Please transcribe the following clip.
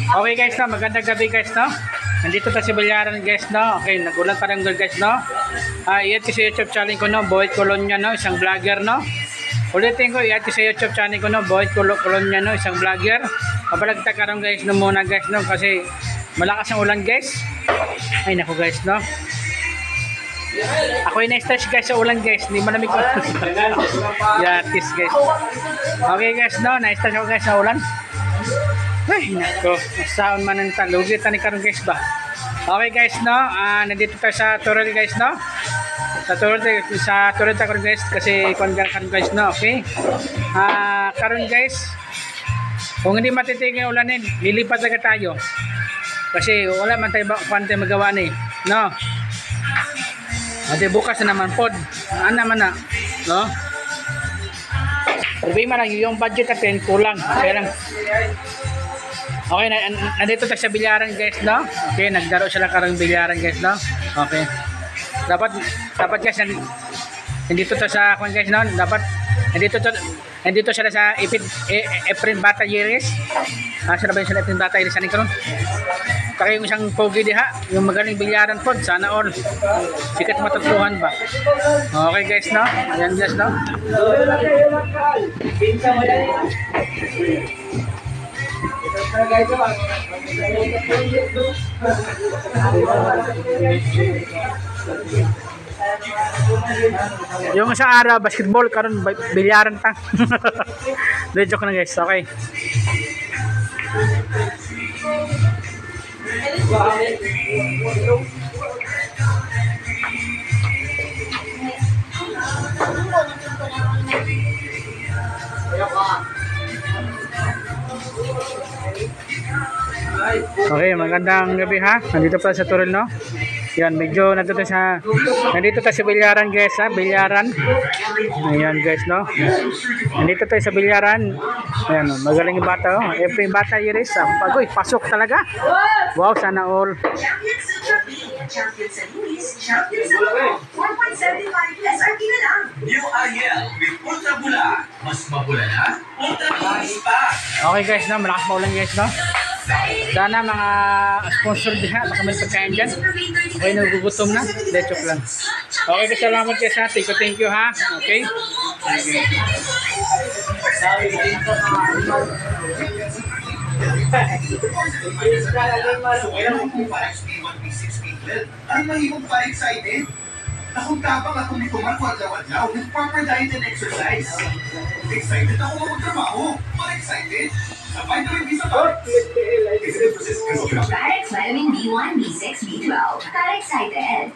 Okay guys, no, magandang gabi guys, no. Nandito tayo sa Bilyaran guys, no. Okay, nagulat pa rin guys, no. Iyan ko sa YouTube channel ko, no, Boyd Colonia, no, isang vlogger, no. Ulitin ko, iyan ko sa YouTube channel ko, no, Boyd Colonia, no, isang vlogger. Mabalagta ka rin guys, no, muna guys, no, kasi malakas ang ulan guys. Ay naku guys, no. Ako yung na-stress guys sa ulan guys, hindi malamig ko. Yatis guys. Okay guys, no, na-stress ako guys sa ulan. Ay nako, saan man ang talugi tani karon guys ba. Okay guys, no, nandito tayo sa Torrel guys, no. Sa Torrel karon guys kasi kon karon guys, no, okay. Karon guys, kung hindi matitigil ang ulanin, lilipat agad tayo. Kasi wala man tayo magawa ni, no. Ate bukas na naman pod. Ano naman na, no? Problema lang yung budget natin kulang. Kaya lang. Okay, nandito tayo sa Bilyaran guys, no? Okay, nagdaro sila karang Bilyaran guys, no? Okay. Dapat guys nandito to sa kung guys, no? Dapat nandito sila sa Efren Bata Yeres. Sila ba yung sila Efren Bata Yeres ani karon? Kaya yung isang pogi diha, yung magaling bilyaran pod, sana all. Sikat matutluhan ba? Okay guys, no? Ayan guys, no? Yung sa ara basketball karon bilyaran ta. Joke na guys, okay. Okay, magandang gabi ha. Nandito pa sa Torrel, no? Yan, medyo nandito sa Bilyaran guys, ha? Bilyaran. Ayan guys, no? Nandito tayo sa Bilyaran. Ayan, magaling yung bata, oh. Efren Bata Yeres, pagoy, pasok talaga. Wow, sana all. Champions and Luis, Champions and 4.75 SRP na lang. New IL with Ultra Bula. Mas mabula na, Ultra Luis pa. Okay guys, no? Malakas maulan guys, no? Sana mga sponsor diha, baka may pagkain dyan. Okay, nagugutom na. Lechok lang. Okay, salamat guys ha. Thank you ha. Okay. Ang mahimong pa excited? Akong tapang akong dito magwadlaw-wadlaw, nag-proper diet and exercise. Excited ako magtrabaho. Pa-excited? Sa vitamin B sa pa. Carex Vitamin B1, B6, B12. Ka excited.